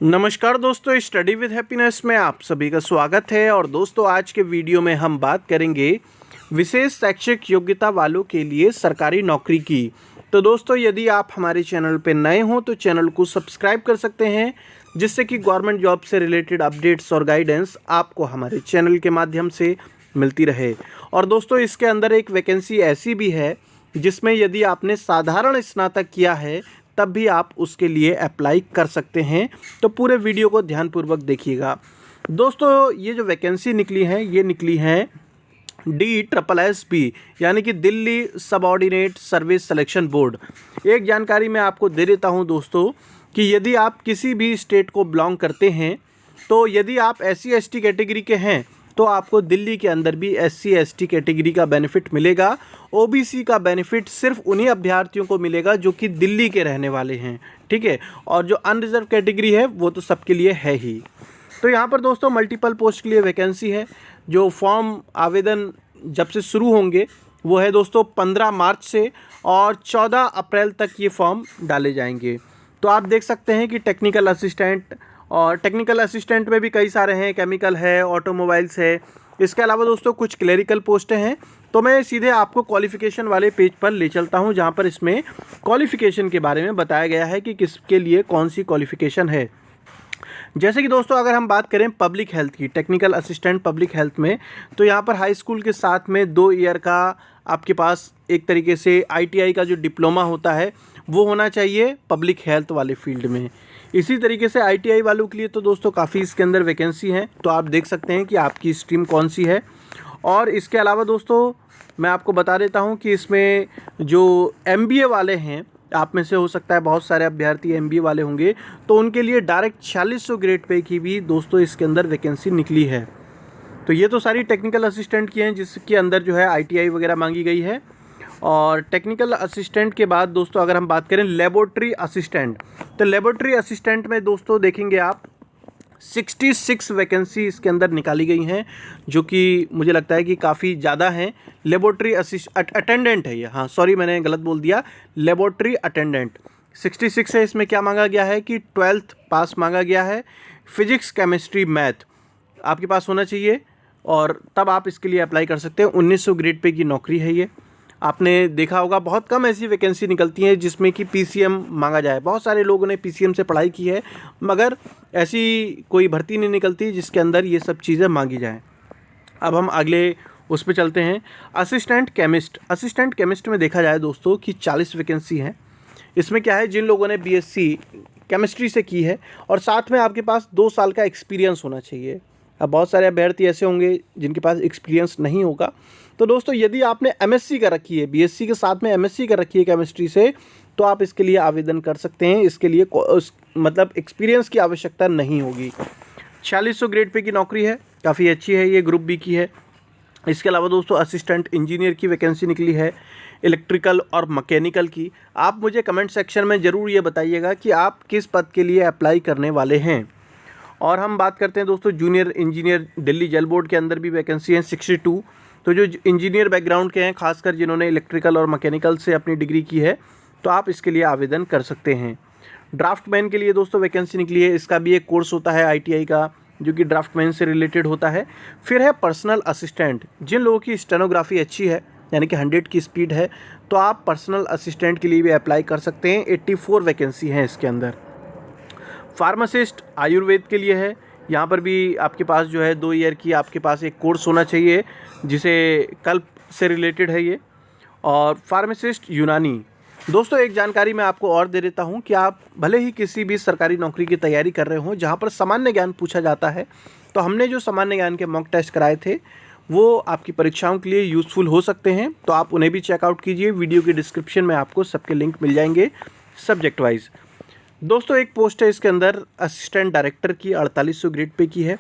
नमस्कार दोस्तों, study with happiness में आप सभी का स्वागत है। और दोस्तों, आज के वीडियो में हम बात करेंगे विशेष शैक्षिक योग्यता वालों के लिए सरकारी नौकरी की। तो दोस्तों, यदि आप हमारे चैनल पर नए हों तो चैनल को सब्सक्राइब कर सकते हैं, जिससे कि गवर्नमेंट जॉब से रिलेटेड अपडेट्स और गाइडेंस आपको हमारे चैनल के माध्यम से मिलती रहे। और दोस्तों, इसके अंदर एक वैकेंसी ऐसी भी है जिसमें यदि आपने साधारण स्नातक किया है तब भी आप उसके लिए अप्लाई कर सकते हैं। तो पूरे वीडियो को ध्यानपूर्वक देखिएगा। दोस्तों, ये जो वैकेंसी निकली है ये निकली है DSSB यानी कि Delhi subordinate service selection board. एक जानकारी मैं आपको दे देता हूं दोस्तों कि यदि आप किसी भी स्टेट को बिलोंग करते हैं, तो यदि आप SC/ST कैटेगरी के हैं तो आपको दिल्ली के अंदर भी SC/ST कैटेगरी का बेनिफिट मिलेगा। OBC का बेनिफिट सिर्फ उन्हीं अभ्यर्थियों को मिलेगा जो कि दिल्ली के रहने वाले हैं, ठीक है। और जो अनरिजर्व कैटेगरी है वो तो सबके लिए है ही। तो यहाँ पर दोस्तों मल्टीपल पोस्ट के लिए वैकेंसी है। जो फॉर्म आवेदन जब से शुरू होंगे वो है दोस्तों 15 मार्च से, और 14 अप्रैल तक ये फॉर्म डाले जाएंगे। तो आप देख सकते हैं कि टेक्निकल असिस्टेंट, और टेक्निकल असिस्टेंट में भी कई सारे हैं, केमिकल है, ऑटोमोबाइल्स है। इसके अलावा दोस्तों कुछ क्लेरिकल पोस्टें हैं। तो मैं सीधे आपको क्वालिफ़िकेशन वाले पेज पर ले चलता हूं, जहां पर इसमें क्वालिफ़िकेशन के बारे में बताया गया है कि किसके लिए कौन सी क्वालिफ़िकेशन है। जैसे कि दोस्तों अगर हम बात करें पब्लिक हेल्थ की, टेक्निकल असिस्टेंट पब्लिक हेल्थ में, तो यहाँ पर हाई स्कूल के साथ में 2 ईयर का आपके पास एक तरीके से ITI का जो डिप्लोमा होता है वो होना चाहिए पब्लिक हेल्थ वाले फील्ड में। इसी तरीके से ITI वालों के लिए तो दोस्तों काफ़ी इसके अंदर वैकेंसी हैं। तो आप देख सकते हैं कि आपकी स्ट्रीम कौन सी है। और इसके अलावा दोस्तों मैं आपको बता देता हूं कि इसमें जो MBA वाले हैं, आप में से हो सकता है बहुत सारे अभ्यर्थी MBA वाले होंगे, तो उनके लिए डायरेक्ट 4600 ग्रेड पे की भी दोस्तों इसके अंदर वैकेंसी निकली है। तो ये तो सारी टेक्निकल असिस्टेंट की हैं जिसके अंदर जो है ITI वगैरह मांगी गई है। और टेक्निकल असिस्टेंट के बाद दोस्तों अगर हम बात करें लेबोरेटरी असिस्टेंट, तो लेबोरेटरी असिस्टेंट में दोस्तों देखेंगे आप 66 वैकेंसी इसके अंदर निकाली गई हैं, जो कि मुझे लगता है कि काफ़ी ज़्यादा हैं। लेबोरेटरी अटेंडेंट है ये, हाँ सॉरी मैंने गलत बोल दिया, लेबोरेटरी अटेंडेंट 66 है। इसमें क्या मांगा गया है कि 12th पास मांगा गया है, फिजिक्स केमिस्ट्री मैथ आपके पास होना चाहिए, और तब आप इसके लिए अप्लाई कर सकते हैं। 1900 ग्रेड पे की नौकरी है ये। आपने देखा होगा बहुत कम ऐसी वैकेंसी निकलती हैं जिसमें कि PCM मांगा जाए। बहुत सारे लोगों ने PCM से पढ़ाई की है, मगर ऐसी कोई भर्ती नहीं निकलती जिसके अंदर ये सब चीज़ें मांगी जाएं। अब हम अगले उस पर चलते हैं, असिस्टेंट केमिस्ट। असिस्टेंट केमिस्ट में देखा जाए दोस्तों कि 40 वैकेंसी हैं। इसमें क्या है, जिन लोगों ने BSc केमिस्ट्री से की है और साथ में आपके पास 2 साल का एक्सपीरियंस होना चाहिए। अब बहुत सारे अभ्यर्थी ऐसे होंगे जिनके पास एक्सपीरियंस नहीं होगा। तो दोस्तों यदि आपने MSc कर रखी है, BSc के साथ में MSc कर रखी है केमिस्ट्री से, तो आप इसके लिए आवेदन कर सकते हैं। इसके लिए मतलब एक्सपीरियंस की आवश्यकता नहीं होगी। 4600 ग्रेड पे की नौकरी है, काफ़ी अच्छी है, ये ग्रुप B की है। इसके अलावा दोस्तों असिस्टेंट इंजीनियर की वैकेंसी निकली है, इलेक्ट्रिकल और मैकेनिकल की। आप मुझे कमेंट सेक्शन में ज़रूर ये बताइएगा कि आप किस पद के लिए अप्लाई करने वाले हैं। और हम बात करते हैं दोस्तों जूनियर इंजीनियर, दिल्ली जल बोर्ड के अंदर भी वैकेंसी है 62। तो जो इंजीनियर बैकग्राउंड के हैं, खासकर जिन्होंने इलेक्ट्रिकल और मैकेनिकल से अपनी डिग्री की है, तो आप इसके लिए आवेदन कर सकते हैं। ड्राफ्टमैन के लिए दोस्तों वैकेंसी निकली है। इसका भी एक कोर्स होता है ITI का, जो कि ड्राफ्टमैन से रिलेटेड होता है। फिर है पर्सनल असिस्टेंट। जिन लोगों की स्टेनोग्राफी अच्छी है, यानी कि 100 की स्पीड है, तो आप पर्सनल असिस्टेंट के लिए भी अप्लाई कर सकते हैं। 84 वैकेंसी हैं इसके अंदर। फार्मासिस्ट आयुर्वेद के लिए है। यहाँ पर भी आपके पास जो है 2 ईयर की आपके पास एक कोर्स होना चाहिए, जिसे कल्प से रिलेटेड है ये। और फार्मासिस्ट यूनानी। दोस्तों एक जानकारी मैं आपको और दे देता हूँ कि आप भले ही किसी भी सरकारी नौकरी की तैयारी कर रहे हों जहाँ पर सामान्य ज्ञान पूछा जाता है, तो हमने जो सामान्य ज्ञान के मॉक टेस्ट कराए थे वो आपकी परीक्षाओं के लिए यूज़फुल हो सकते हैं। तो आप उन्हें भी चेकआउट कीजिए। वीडियो के डिस्क्रिप्शन में आपको सबके लिंक मिल जाएंगे सब्जेक्ट वाइज। दोस्तों एक पोस्ट है इसके अंदर असिस्टेंट डायरेक्टर की, 4800 ग्रेड पे की है।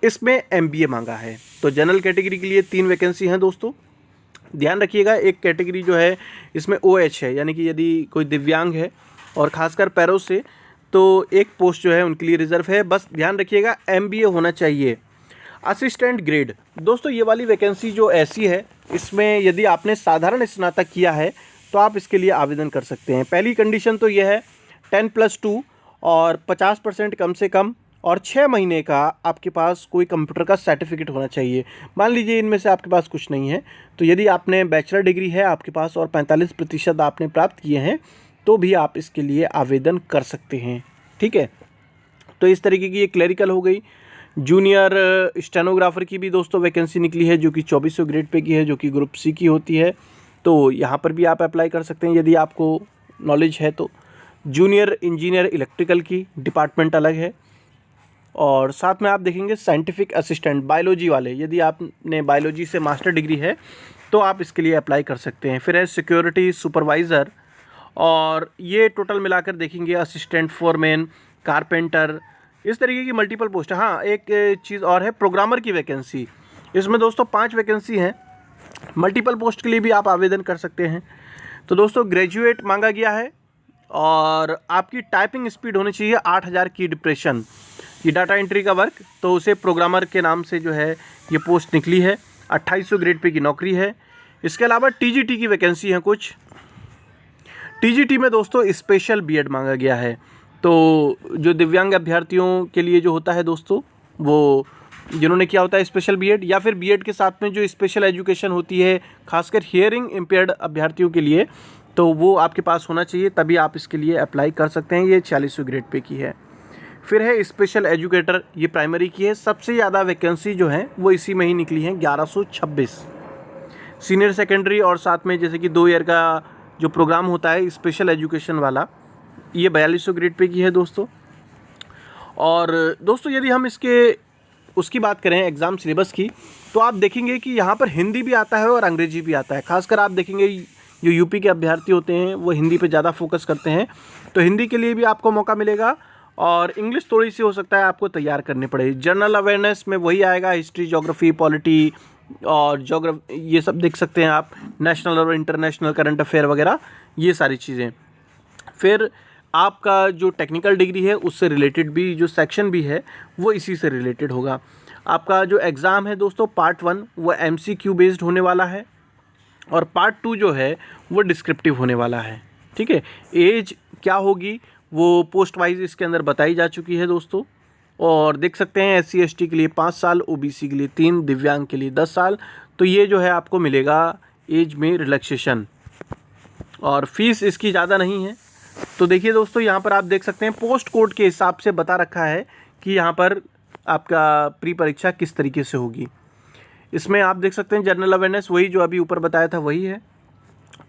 इसमें MBA मांगा है। तो जनरल कैटेगरी के लिए 3 वैकेंसी हैं दोस्तों, ध्यान रखिएगा। एक कैटेगरी जो है इसमें OH है, यानी कि यदि कोई दिव्यांग है और ख़ासकर पैरों से, तो एक पोस्ट जो है उनके लिए रिजर्व है। बस ध्यान रखिएगा MBA होना चाहिए। असिस्टेंट ग्रेड, दोस्तों ये वाली वैकेंसी जो ऐसी है, इसमें यदि आपने साधारण स्नातक किया है तो आप इसके लिए आवेदन कर सकते हैं। पहली कंडीशन तो यह है 10+2 और 50% कम से कम और 6 महीने का आपके पास कोई कंप्यूटर का सर्टिफिकेट होना चाहिए। मान लीजिए इनमें से आपके पास कुछ नहीं है, तो यदि आपने बैचलर डिग्री है आपके पास और 45% आपने प्राप्त किए हैं तो भी आप इसके लिए आवेदन कर सकते हैं। ठीक है, तो इस तरीके की ये क्लरिकल हो गई। जूनियर स्टेनोग्राफर की भी दोस्तों वैकेंसी निकली है जो कि 2400 ग्रेड पे की है, जो कि ग्रुप सी की होती है। तो यहाँ पर भी आप अप्लाई कर सकते हैं यदि आपको नॉलेज है तो। जूनियर इंजीनियर इलेक्ट्रिकल की डिपार्टमेंट अलग है। और साथ में आप देखेंगे साइंटिफिक असिस्टेंट बायोलॉजी वाले, यदि आपने बायोलॉजी से मास्टर डिग्री है तो आप इसके लिए अप्लाई कर सकते हैं। फिर है सिक्योरिटी सुपरवाइज़र, और ये टोटल मिलाकर देखेंगे असिस्टेंट फोरमैन, कारपेंटर, इस तरीके की मल्टीपल पोस्ट है। हाँ, एक चीज़ और है प्रोग्रामर की वैकेंसी। इसमें दोस्तों 5 वैकेंसी हैं। मल्टीपल पोस्ट के लिए भी आप आवेदन कर सकते हैं। तो दोस्तों ग्रेजुएट मांगा गया है और आपकी टाइपिंग स्पीड होनी चाहिए 8000 की डिप्रेशन। ये डाटा एंट्री का वर्क, तो उसे प्रोग्रामर के नाम से जो है ये पोस्ट निकली है। 2800 ग्रेड पे की नौकरी है। इसके अलावा टीजीटी की वैकेंसी हैं कुछ। टीजीटी में दोस्तों स्पेशल बीएड मांगा गया है। तो जो दिव्यांग अभ्यर्थियों के लिए जो होता है दोस्तों, वो जिन्होंने किया होता है स्पेशल बीएड, या फिर बीएड के साथ में जो स्पेशल एजुकेशन होती है खासकर हियरिंग इम्पेयर्ड अभ्यर्थियों के लिए, तो वो आपके पास होना चाहिए, तभी आप इसके लिए अप्लाई कर सकते हैं। ये 4600 ग्रेड पे की है। फिर है स्पेशल एजुकेटर, ये प्राइमरी की है। सबसे ज़्यादा वैकेंसी जो है वो इसी में ही निकली है, 1126। सीनियर सेकेंडरी और साथ में जैसे कि 2 ईयर का जो प्रोग्राम होता है स्पेशल एजुकेशन वाला, ये 4200 ग्रेड पे की है दोस्तों। और दोस्तों यदि हम उसकी बात करें एग्ज़ाम सिलेबस की, तो आप देखेंगे कि यहाँ पर हिंदी भी आता है और अंग्रेजी भी आता है। खासकर आप देखेंगे जो यूपी के अभ्यर्थी होते हैं वो हिंदी पे ज़्यादा फोकस करते हैं, तो हिंदी के लिए भी आपको मौका मिलेगा। और इंग्लिश थोड़ी सी हो सकता है आपको तैयार करनी पड़े। जनरल अवेयरनेस में वही आएगा, हिस्ट्री, ज्योग्राफी, पॉलिटी और ये सब देख सकते हैं आप, नेशनल और इंटरनेशनल करंट अफेयर वगैरह, ये सारी चीज़ें। फिर आपका जो टेक्निकल डिग्री है उससे रिलेटेड भी जो सेक्शन भी है वो इसी से रिलेटेड होगा। आपका जो एग्ज़ाम है दोस्तों पार्ट 1 वो MCQ बेस्ड होने वाला है, और पार्ट 2 जो है वो डिस्क्रिप्टिव होने वाला है। ठीक है, एज क्या होगी वो पोस्ट वाइज इसके अंदर बताई जा चुकी है दोस्तों। और देख सकते हैं SC ST के लिए 5 साल, OBC के लिए 3, दिव्यांग के लिए 10 साल। तो ये जो है आपको मिलेगा एज में रिलैक्सेशन, और फीस इसकी ज़्यादा नहीं है। तो देखिए दोस्तों यहाँ पर आप देख सकते हैं पोस्ट कोड के हिसाब से बता रखा है कि यहाँ पर आपका प्री परीक्षा किस तरीके से होगी। इसमें आप देख सकते हैं जनरल अवेयरनेस वही जो अभी ऊपर बताया था वही है,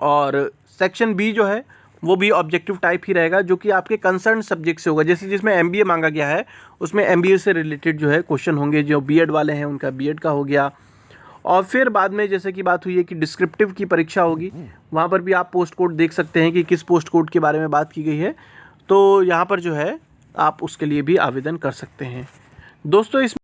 और सेक्शन बी जो है वो भी ऑब्जेक्टिव टाइप ही रहेगा, जो कि आपके कंसर्न सब्जेक्ट से होगा। जैसे जिसमें MBA मांगा गया है उसमें MBA से रिलेटेड जो है क्वेश्चन होंगे। जो बीएड वाले हैं उनका बीएड का हो गया। और फिर बाद में जैसे कि बात हुई है कि डिस्क्रिप्टिव की परीक्षा होगी, वहाँ पर भी आप पोस्ट कोड देख सकते हैं कि किस पोस्ट कोड के बारे में बात की गई है। तो यहाँ पर जो है आप उसके लिए भी आवेदन कर सकते हैं दोस्तों। इस